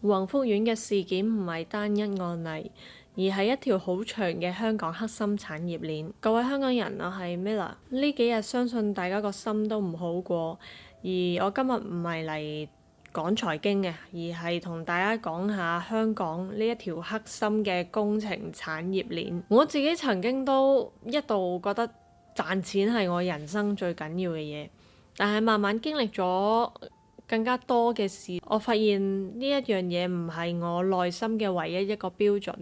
宏福苑嘅事件唔係單一案例，而係一條好長嘅香港黑心產業鏈。各位香港人，我係 Miller。呢幾日相信大家個心都唔好過，而我今日唔係嚟講財經嘅，而係同大家講下香港呢一條黑心嘅工程產業鏈。我自己曾經都一度覺得賺錢係我人生最緊要嘅嘢，但係慢慢經歷咗更加多嘅事，我發現呢一樣嘢唔係我內心嘅唯一一個標準。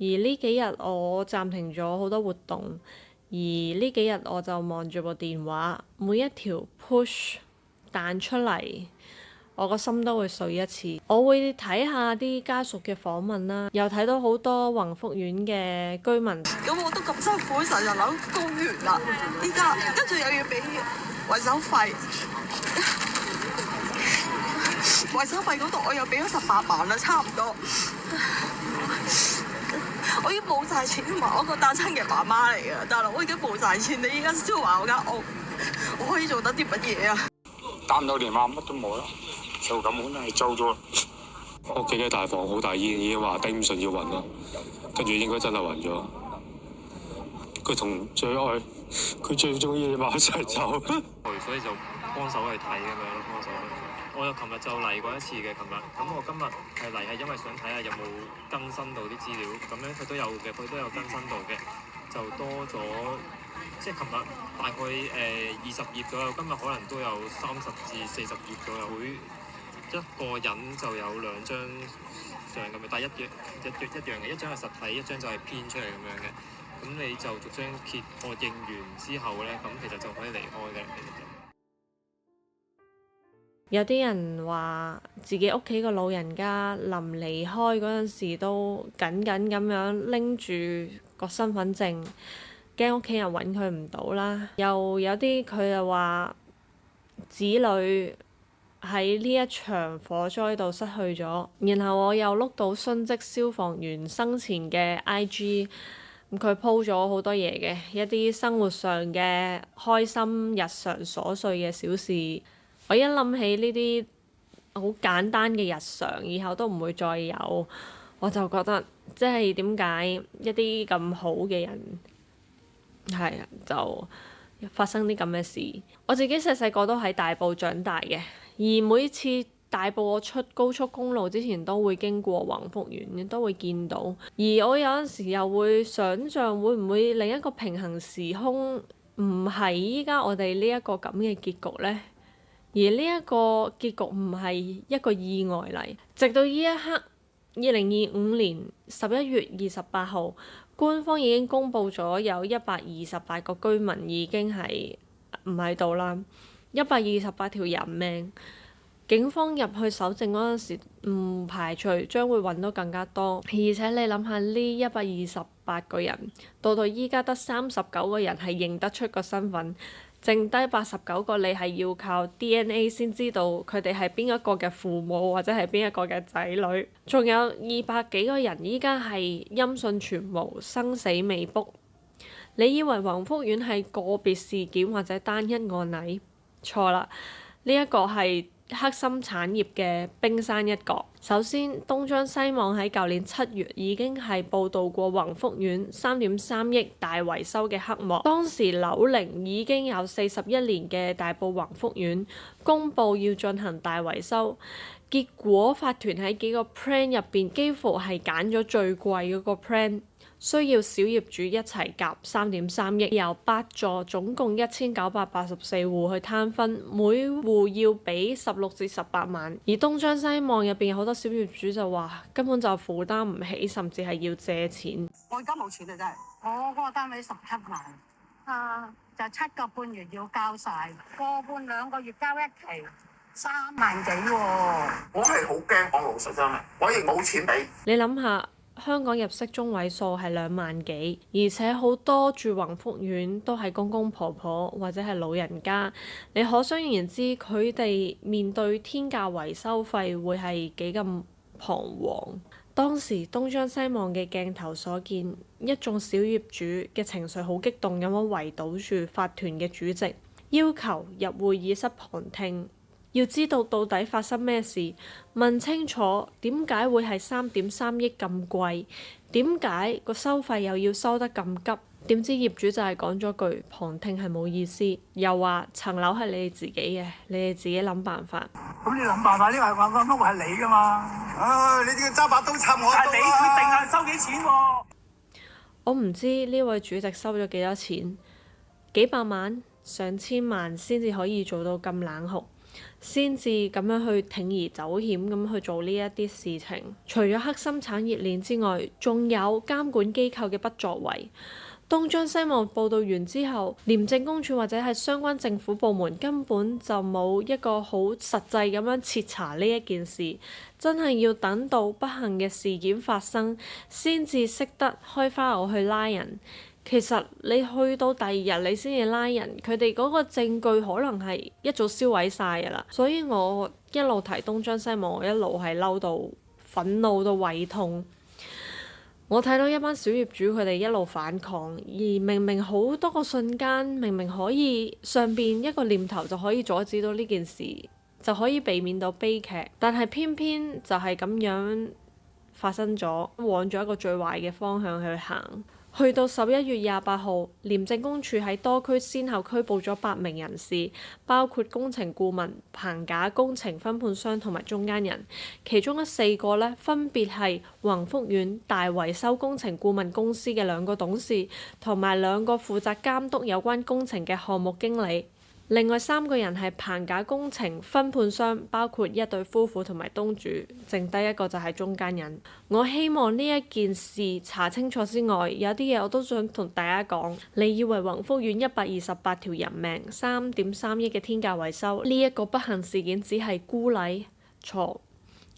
而呢幾日我暫停咗好多活動，而呢幾日我就望住部電話，每一條 push 彈出嚟，我個心都會碎一次。我會睇下啲家屬嘅訪問啦，又睇到好多宏福苑嘅居民。咁我都咁辛苦，成日樓供完啦，依家跟住又要俾維修費，維修費嗰度我又俾咗18萬啦，差唔多。我已經冇晒錢，同埋我個單親嘅媽媽嚟嘅，大佬我已經冇晒錢，你依家先話我間屋，我可以做得啲乜嘢啊？打唔到電話，乜都冇啦，就咁本係租咗。屋企嘅大房好大煙，已經話頂唔順要暈啦，跟住應該真係暈咗。佢同最愛、佢最中意嘅馬一齊走，所以就幫手去睇咁樣咯，幫手去睇。我又琴日就嚟過一次嘅，琴日咁我今日係嚟係因為想睇下有冇更新到啲資料，咁樣佢都有嘅，佢都有更新到嘅，就多咗，即係琴日大概20頁左右，今日可能都有30至40頁左右，每一個人就有2張相咁樣，但係一樣嘅，一張係實體，一張就係編出嚟咁樣嘅，咁你就逐張揭確認完之後咧，咁其實就可以離開嘅，其實就。有啲人話自己屋企個老人家臨離開嗰陣時都緊緊咁樣拎住個身份證，驚屋企人揾佢唔到啦。又有啲佢就話子女喺呢一場火災度失去咗。然後我又碌到殉職消防員生前嘅 IG， 佢 po 咗好多嘢嘅，一啲生活上嘅開心日常瑣碎嘅小事。我一諗起呢啲好簡單嘅日常，以後都唔會再有，我就覺得即係點解一啲咁好嘅人係啊，就發生啲咁嘅事。我自己細細個都喺大埔長大嘅，而每次大埔我出高速公路之前都會經過宏福苑，都會見到。而我有陣時又會想像會唔會另一個平衡時空唔係依家我哋呢一個咁嘅結局呢？而呢一個結局唔係一個意外嚟，直到呢一刻，2025年11月28號，官方已經公布咗有128個居民已經係唔喺度啦，128條人命。警方入去搜證嗰陣時，唔排除將會揾到更加多。而且你諗下，呢128個人，到依家得39個人係認得出個身份。剩低89個，你係要靠 DNA 先知道佢哋係邊一個嘅父母或者係邊一個嘅仔女。仲有200幾個人依家係音訊全無，生死未卜。你以為宏福苑係個別事件或者單一案例？錯啦，呢一個係黑心產業嘅冰山一角。首先，東張西望喺舊年7月已經係報導過宏福苑3.3億大維修嘅黑幕。當時樓齡已經有41年嘅大埔宏福苑公佈要進行大維修，結果法團喺幾個 plan 入邊幾乎係揀咗最貴嗰個 plan。需要小業主一齊夾3.3億，由8座總共1984戶去攤分，每戶要俾16至18萬。而東張西望入邊有好多小業主就話根本就負擔唔起，甚至係要借錢。我而家冇錢啊，真係。我嗰個單位17萬，就7個半月要交晒，個半2個月交一期，3萬幾喎。我係好驚，講老實真係，我亦冇錢俾。你諗下。香港入息中位數係2萬幾，而且好多住宏福苑都係公公婆婆或者係老人家，你可想而知佢哋面對天價維修費會係幾咁彷徨。當時東張西望嘅鏡頭所見，一眾小業主嘅情緒好激動咁樣圍堵住法團嘅主席，要求入會議室旁聽。要知道到底發生咩事，問清楚點解會係3.3億咁貴，點解個收費又要收得咁急？點知業主就係講咗句旁聽係冇意思，又話層樓係你哋自己嘅，你哋自己諗辦法。咁你諗辦法，呢個屋係你噶嘛？你點解揸把刀插我刀啊？係你決定啊，收幾錢喎？我唔知呢位主席收咗幾多錢，幾百萬、上千萬先至可以做到咁冷酷，先至咁樣去鋌而走險咁去做呢一啲事情。除咗黑心產業鏈之外，仲有監管機構嘅不作為。東張西望報導完之後，廉政公署或者係相關政府部門根本就冇一個好實際咁樣徹查呢一件事，真係要等到不幸嘅事件發生，先至識得開花牛去拉人。其實你去到第二日你先至拉人，佢哋嗰個證據可能係一早燒毀晒㗎啦。所以我一路提東張西望，我一路係嬲到憤怒到胃痛。我睇到一班小業主佢哋一路反抗，而明明好多個瞬間，明明可以上邊一個念頭就可以阻止到呢件事，就可以避免到悲劇，但係偏偏就係咁樣發生咗，往咗一個最壞嘅方向去行。去到11月28號，廉政公署喺多區先後拘捕咗8名人士，包括工程顧問、棚架工程分判商同埋中間人。其中4個呢，分別係宏福苑大維修工程顧問公司嘅2個董事，同埋2個負責監督有關工程嘅項目經理。另外3個人係棚架工程分判商，包括一對夫婦同埋東主，剩低1個就係中間人。我希望呢一件事查清楚之外，有啲嘢我都想同大家講。你以為宏福苑128條人命、3.3億嘅天價維修，呢一個不幸事件只係孤例？錯，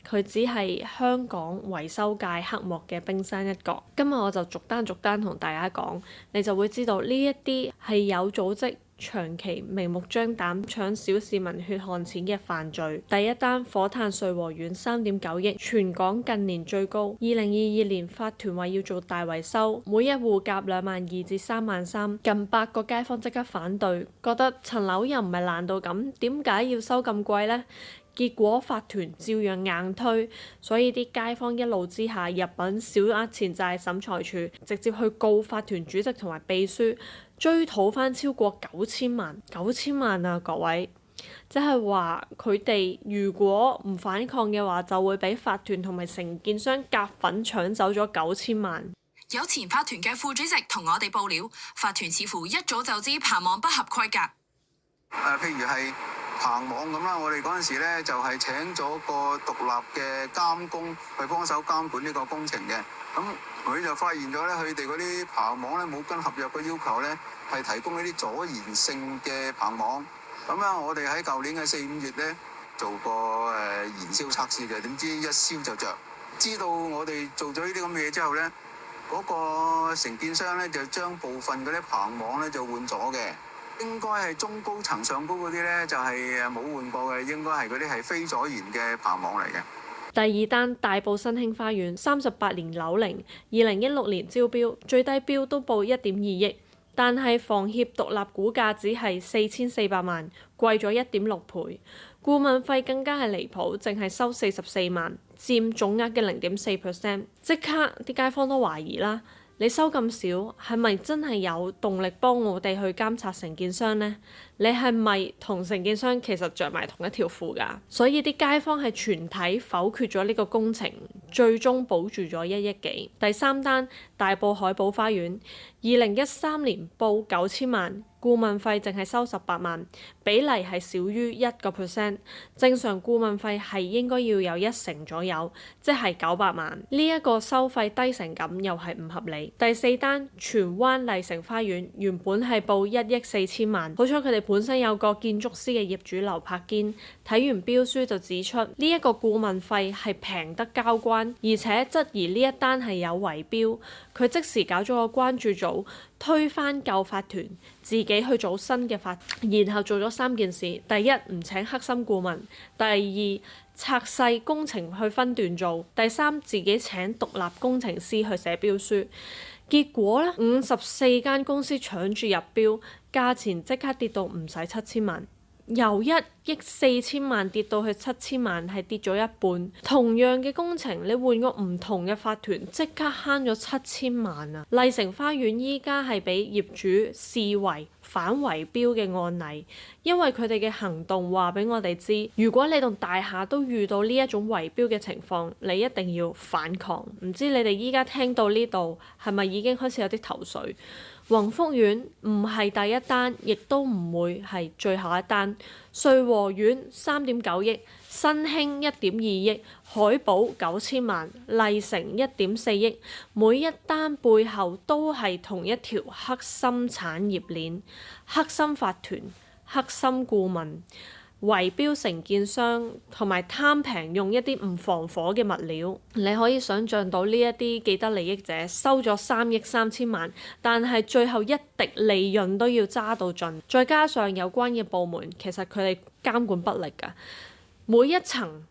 佢只係香港維修界黑幕嘅冰山一角。今日我就逐單同大家講，你就會知道呢一啲係有組織、長期明目張膽搶小市民血汗錢嘅犯罪。第一單火炭瑞和苑3.9億，全港近年最高。2022年法團話要做大維修，每一戶夾22000至33000，近100個街坊即刻反對，覺得層樓又唔係爛到咁，點解要收咁貴呢？結果法團照樣硬推，所以啲街坊一怒之下入稟小額錢債審裁處，直接去告法團主席同埋秘書，追討返超過9000萬，9000萬啊各位！即係話佢哋如果唔反抗嘅話，就會俾法團同埋承建商夾份搶走咗9000萬。有前法團嘅副主席同我哋報料，法團似乎一早就知棚網不合規格。譬如係棚網咁啦，我哋嗰陣時咧就係請咗個獨立嘅監工去幫手監管呢個工程嘅。咁佢就發現咗咧，佢哋嗰啲棚網咧冇跟合約嘅要求咧，係提供一啲阻燃性嘅棚網。咁啊，我哋喺舊年嘅4、5月咧做過燃燒測試嘅，點知一燒就着。知道我哋做咗呢啲咁嘅嘢之後咧，嗰個承建商咧就將部分嗰啲棚網咧就換咗嘅。應該係中高層上高嗰啲咧，就係冇換過嘅，應該係嗰啲係非阻燃嘅棚網嚟嘅。第二單大埔新興花園38年樓齡，2016年招標，最低標都報1.2億，但係房協獨立估價只係4400萬，貴咗1.6倍。顧問費更加係離譜，淨係收44萬，佔總額嘅0.4%。即刻啲街坊都懷疑啦。你收咁少，係咪真係有動力幫我哋去監察承建商呢？你係咪同承建商其實着埋同一條褲㗎？所以啲街坊係全體否決咗呢個工程，最終保住咗1億幾。第三單大埔海寶花園，2013年報9000萬。顧問費淨係收18萬，比例係少於1%。正常顧問費係應該要有1成左右，即係900萬。呢一個收費低成咁，又係唔合理。第四單荃灣麗城花園原本係報1億4000萬，好彩佢哋本身有個建築師嘅業主劉柏堅，睇完標書就指出呢一個顧問費係平得交關，而且質疑呢一單係有圍標。佢即時搞咗個關注組，推翻舊法團，自己去組新嘅法團，然後做咗3件事：第一，唔請黑心顧問；第二，拆細工程去分段做；第三，自己請獨立工程師去寫標書。結果呢，54間公司搶住入標，價錢即刻跌到唔使7000萬。由1億4千萬跌到去7千萬，係跌咗一半。同樣嘅工程，你換個唔同嘅法團，即刻慳咗7千萬啊！麗城花園依家係俾業主視為反圍標嘅案例，因為佢哋嘅行動話俾我哋知，如果你棟大廈都遇到呢一種圍標嘅情況，你一定要反抗。唔知你哋依家聽到呢度係咪已經開始有啲頭緒？宏福苑唔係第一單，亦都唔會係最後一單。瑞和苑3.9億，新興1.2億，海寶9000萬，麗城1.4億，每一單背後都係同一條黑心產業鏈、黑心法團、黑心顧問、圍標承建商同埋貪平用一啲唔防火嘅物料。你可以想像到呢一啲既得利益者收咗3億3千萬，但係最後一滴利潤都要揸到盡，再加上有關嘅部門其實佢哋監管不力㗎，每一層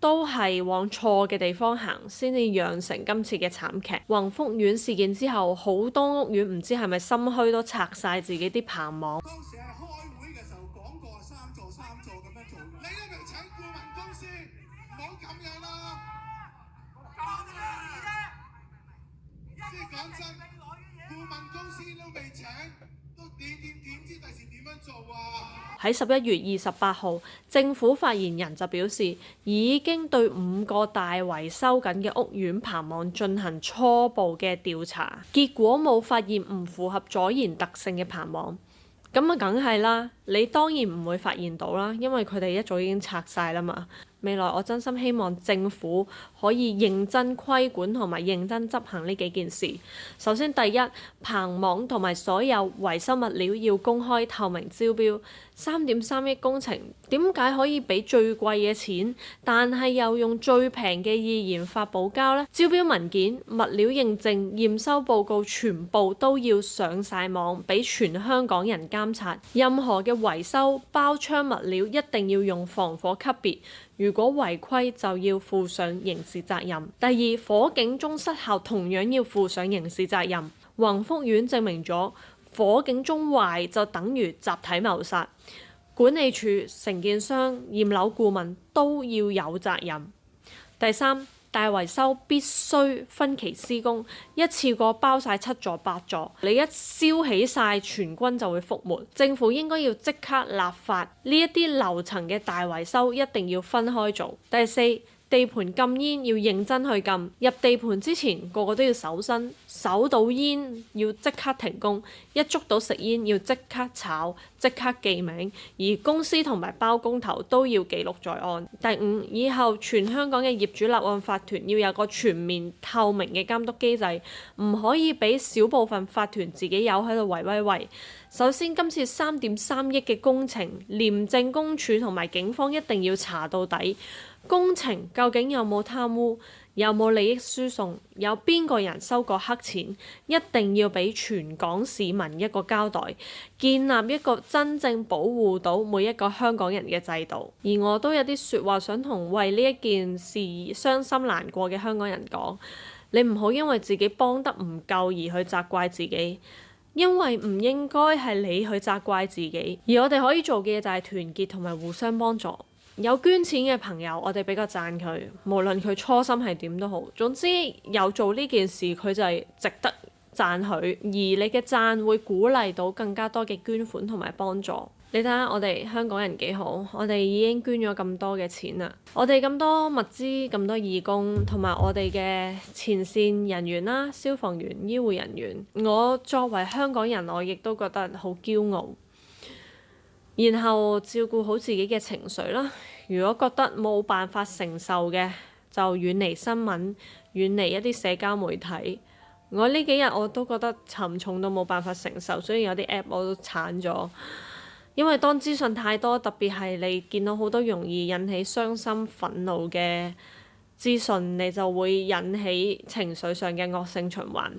都係往錯嘅地方行，先至釀成今次嘅慘劇。宏福苑事件之後，好多屋苑唔知係咪心虛都拆晒自己啲棚網。當時係開會嘅時候講過三座咁樣做，你都未請顧問公司，唔好咁樣啦。即係講真，顧問公司都未請，都點知第時點樣做啊？喺11月28號，政府發言人就表示，已經對5個大維修緊嘅屋苑棚網進行初步嘅調查，結果冇發現唔符合阻燃特性嘅棚網。咁啊，梗係啦，你當然唔會發現到啦，因為佢哋一早已經拆晒啦嘛。未來我真心希望政府可以認真規管同埋認真執行呢幾件事。首先第一，棚網同埋所有維修物料要公開透明招標。3.3億工程點解可以俾最貴嘅錢，但係又用最平嘅易燃發泡膠呢？招標文件、物料認證、驗收報告全部都要上晒網，俾全香港人監察。任何嘅維修包窗物料一定要用防火級別。如果違規就要負上刑事責任。第二，火警鐘失效同樣要負上刑事責任。宏福苑證明咗火警鐘壞就等於集體謀殺。管理處、承建商、驗樓顧問都要有責任。第三，大維修必須分期施工，一次過包晒7座8座，你一燒起晒，全軍就會覆沒。政府應該要即刻立法，呢一啲樓層嘅大維修一定要分開做。第四，地盤禁煙要認真去禁，入地盤之前個個都要搜身，搜到煙要即刻停工，一捉到食煙要即刻炒，即刻記名，而公司同埋包工頭都要記錄在案。第五，以後全香港嘅業主立案法團要有個全面透明嘅監督機制，唔可以俾少部分法團自己有喺度圍威喂。首先，今次3.3億嘅工程，廉政公署同埋警方一定要查到底。工程究竟有冇貪污，有冇利益輸送，有邊個人收過黑錢，一定要俾全港市民一個交代，建立一個真正保護到每一個香港人嘅制度。而我都有啲説話想同為呢一件事傷心難過嘅香港人講，你唔好因為自己幫得唔夠而去責怪自己。因為唔應該係你去責怪自己，而我哋可以做嘅嘢就係團結同埋互相幫助。有捐錢嘅朋友，我哋比較讚佢，無論佢初心係點都好。總之有做呢件事，佢就係值得讚許，而你嘅讚會鼓勵到更加多嘅捐款同埋幫助。你睇下我哋香港人幾好，我哋已經捐咗咁多嘅錢啦，我哋咁多物資、咁多義工，同埋我哋嘅前線人員啦、消防員、醫護人員，我作為香港人，我亦都覺得好驕傲。然後照顧好自己嘅情緒啦，如果覺得冇辦法承受嘅，就遠離新聞，遠離一啲社交媒體。我呢幾日我都覺得沉重到冇辦法承受，所以有啲 app 我都鏟咗。因為當資訊太多，特別係你見到好多容易引起傷心憤怒嘅資訊，你就會引起情緒上嘅惡性循環。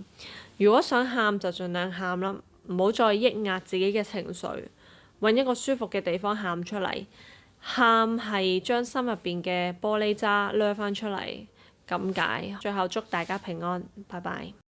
如果想喊就盡量喊啦，唔好再抑壓自己嘅情緒，揾一個舒服嘅地方喊出嚟。喊係將心入邊嘅玻璃渣掠翻出嚟，咁解。最後祝大家平安，拜拜。